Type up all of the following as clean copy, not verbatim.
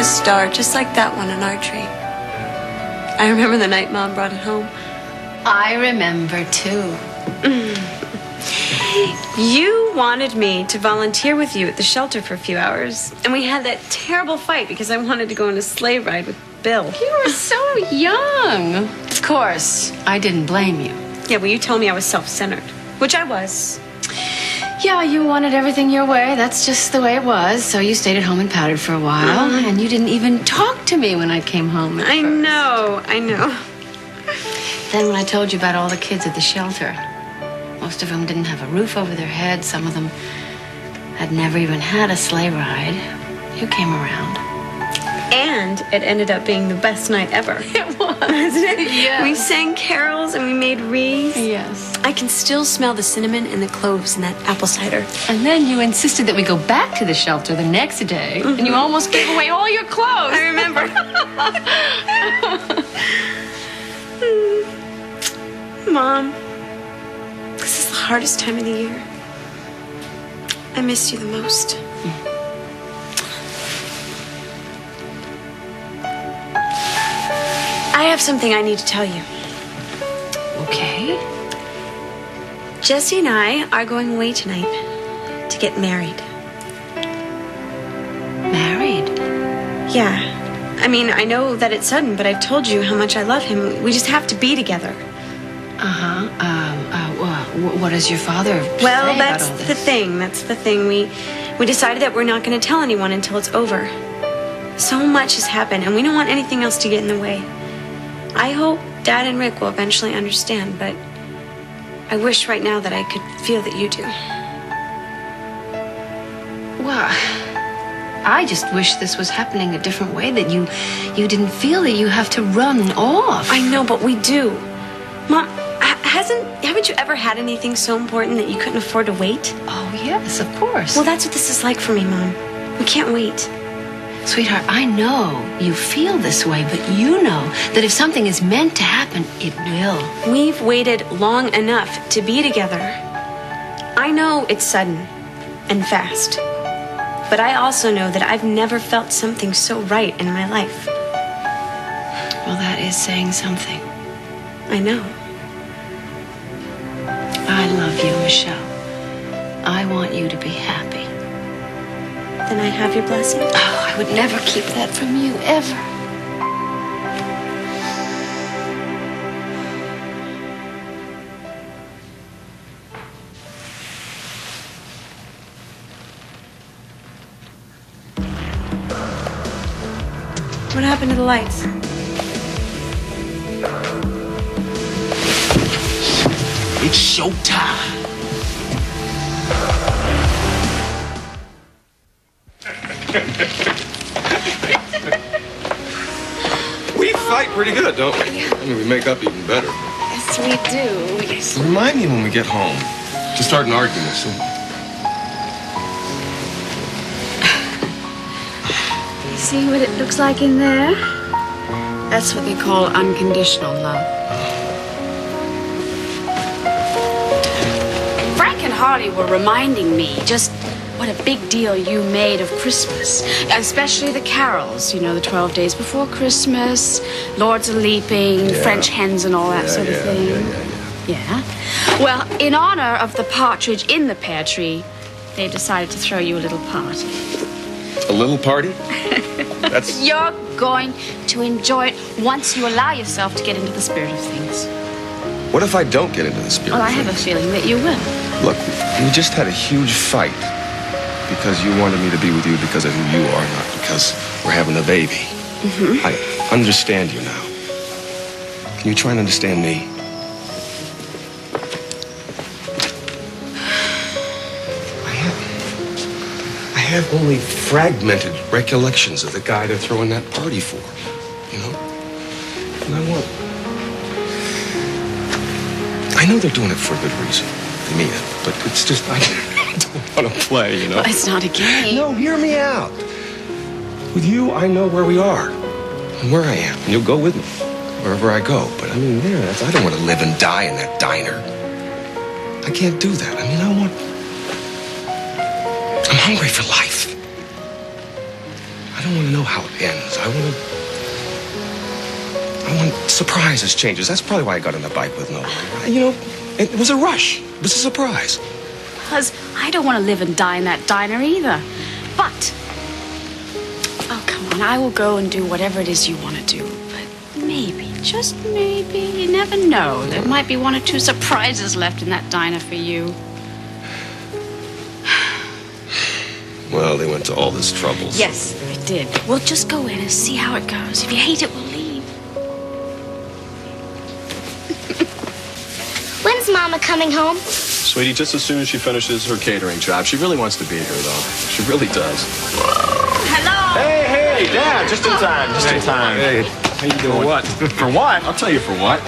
star just like that one on our tree. I remember the night Mom brought it home. I remember, too. You wanted me to volunteer with you at the shelter for a few hours, and we had that terrible fight because I wanted to go on a sleigh ride with Bill. You were so young. Of course, I didn't blame you. Yeah, well, you told me I was self-centered, which I was. Yeah, you wanted everything your way. That's just the way it was. So you stayed at home and pouted for a while, and you didn't even talk to me when I came home at I first. know. Then when I told you about all the kids at the shelter, most of them didn't have a roof over their heads. Some of them had never even had a sleigh ride. You came around. And it ended up being the best night ever. It was. Wasn't it? Yes. We sang carols and we made wreaths. Yes. I can still smell the cinnamon and the cloves in that apple cider. And then you insisted that we go back to the shelter the next day, and you almost gave away all your clothes. I remember. Mom, this is the hardest time of the year. I miss you the most. I have something I need to tell you. Okay. Jesse and I are going away tonight to get married. Married? Yeah. I mean, I know that it's sudden, but I've told you how much I love him. We just have to be together. What does your father Well, say that's about all this? the thing. That's the thing. We decided that we're not going to tell anyone until it's over. So much has happened, and we don't want anything else to get in the way. I hope Dad and Rick will eventually understand, but I wish right now that I could feel that you do. Well, I just wish this was happening a different way, that you didn't feel that you have to run off. I know, but we do. Mom, haven't you ever had anything so important that you couldn't afford to wait? Oh, yes, of course. Well, that's what this is like for me, Mom. We can't wait. Sweetheart, I know you feel this way, but you know that if something is meant to happen, it will. We've waited long enough to be together. I know it's sudden and fast, but I also know that I've never felt something so right in my life. Well, that is saying something. I know. I love you, Michelle. I want you to be happy. Then I have your blessing. Oh, I would never keep that from you, ever. What happened to the lights? It's showtime. We fight pretty good, don't we? I mean, we make up even better. Yes, we do. Yes. Remind me when we get home to start an argument soon. You see what it looks like in there? That's what they call unconditional love. Frank and Harley were reminding me just what a big deal you made of Christmas, especially the carols, you know, the 12 days before Christmas, Lords of Leaping, Yeah. French hens and all that sort of thing. Yeah. Well, in honor of the partridge in the pear tree, they decided to throw you a little party. A little party? That's... You're going to enjoy it once you allow yourself to get into the spirit of things. What if I don't get into the spirit Well, of I have a things? feeling that you will. Look, we just had a huge fight because you wanted me to be with you because of who you are, not because we're having a baby. I understand you now. Can you try and understand me? I have only fragmented recollections of the guy they're throwing that party for, you know? And I know they're doing it for a good reason. They mean it, but it's just, I don't want to play, you know? Well, it's not a game. No, hear me out. With you, I know where we are and where I am, and you'll go with me wherever I go. But I mean, I don't want to live and die in that diner. I can't do that. I mean, I'm hungry for life. I don't want to know how it ends. I want surprises, changes. That's probably why I got on the bike with Nolan. You know, it was a rush. It was a surprise. Because I don't want to live and die in that diner either. But, oh, come on, I will go and do whatever it is you want to do. But maybe, just maybe, you never know. There might be 1 or 2 surprises left in that diner for you. Well, they went to all this trouble. So. Yes, I did. We'll just go in and see how it goes. If you hate it, we'll leave. When's Mama coming home? Sweetie, just as soon as she finishes her catering job. She really wants to be here, though. She really does. Hello! Hey, Dad, just in time, just in time. Hey, how you doing? For what? For what? I'll tell you for what.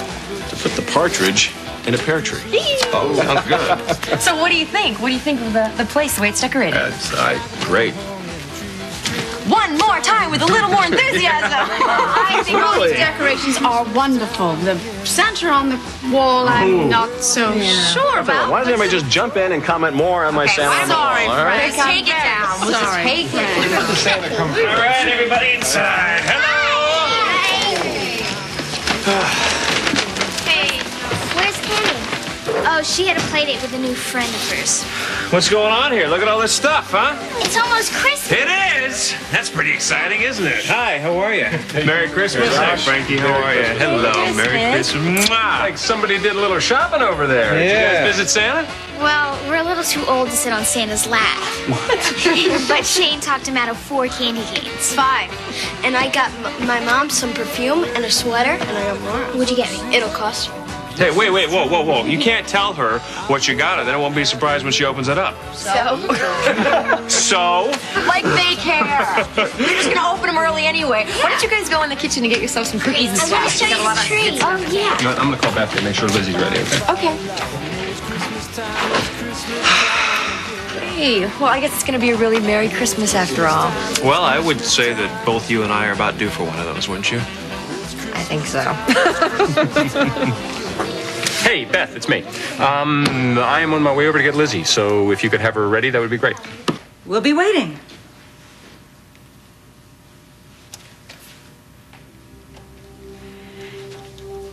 To put the partridge in a pear tree. Oh, sounds good. So what do you think? What do you think of the place, the way it's decorated? That's great. One more time with a little more enthusiasm. I think all these decorations are wonderful. The Santa on the wall, I'm not so sure about. Why doesn't everybody just jump in and comment more on my Santa on the wall, all right? Let's take it down. Let's just take it. All right, everybody inside. Hello. Hey, where's Kenny? Oh, she had a play date with a new friend of hers. What's going on here? Look at all this stuff, huh? It's almost Christmas. It is. That's pretty exciting, isn't it? Hi, how are you? Merry Christmas. Hi, Frankie. How are you? Hello. Merry Christmas. Mwah. Like somebody did a little shopping over there. Did you guys visit Santa? Well, we're a little too old to sit on Santa's lap. But Shane talked him out of 4 candy canes. 5. And I got my mom some perfume and a sweater, and I got more. What'd you get me? It'll cost you. Hey, wait, whoa. You can't tell her what you got her. Then it won't be surprised when she opens it up. So? So? Like they care. We're just gonna open them early anyway. Why don't you guys go in the kitchen and get yourself some cookies and I want stuff? to show you the tree. Oh, yeah. No, I'm gonna call Beth to make sure Lizzie's ready, okay? Okay. Hey, well, I guess it's gonna be a really Merry Christmas after all. Well, I would say that both you and I are about due for one of those, wouldn't you? I think so. Hey, Beth, it's me. I am on my way over to get Lizzie, so if you could have her ready, that would be great. We'll be waiting.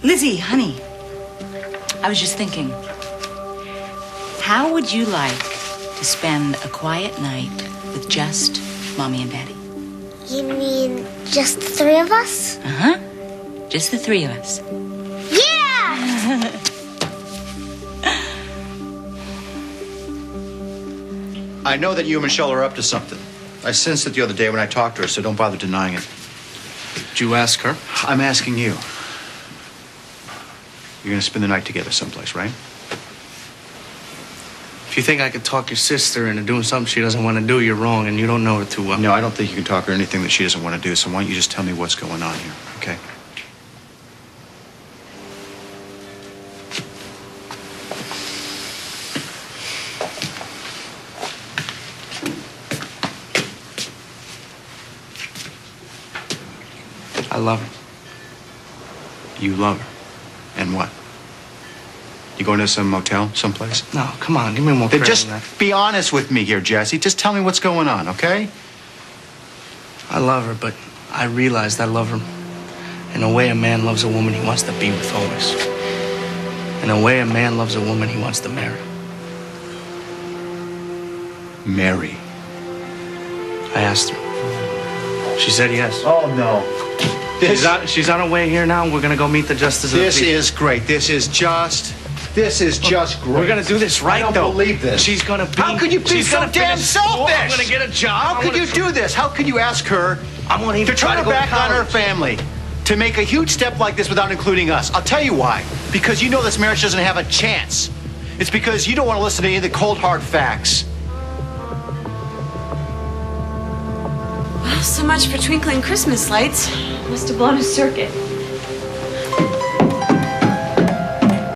Lizzie, honey, I was just thinking, how would you like to spend a quiet night with just Mommy and Daddy? You mean just the 3 of us? Uh-huh. Just the 3 of us. Yeah! I know that you and Michelle are up to something. I sensed it the other day when I talked to her, so don't bother denying it. Did you ask her? I'm asking you. You're gonna spend the night together someplace, right? If you think I could talk your sister into doing something she doesn't want to do, you're wrong, and you don't know her too well. No, I don't think you can talk her anything that she doesn't want to do, so why don't you just tell me what's going on here, okay? I love her. You love her. And what? You going to some motel someplace? No, come on, give me more Then credit just than that. be honest with me here, Jesse. Just tell me what's going on, okay? I love her, but I realized I love her in a way a man loves a woman he wants to be with always. In a way a man loves a woman he wants to marry. Mary. I asked her. She said yes. Oh, no. She's on her way here now. We're gonna go meet the justice of the This peace. is great. This is just great. We're gonna do this right, I don't though. believe this. She's gonna be. How could you be she's so gonna damn finish school. selfish? I'm gonna get a job. How could you do this? How could you ask her I won't even to turn try her go to back on her college. family? To make a huge step like this without including us? I'll tell you why. Because you know this marriage doesn't have a chance. It's because you don't want to listen to any of the cold, hard facts. So much for twinkling Christmas lights. Must have blown a circuit.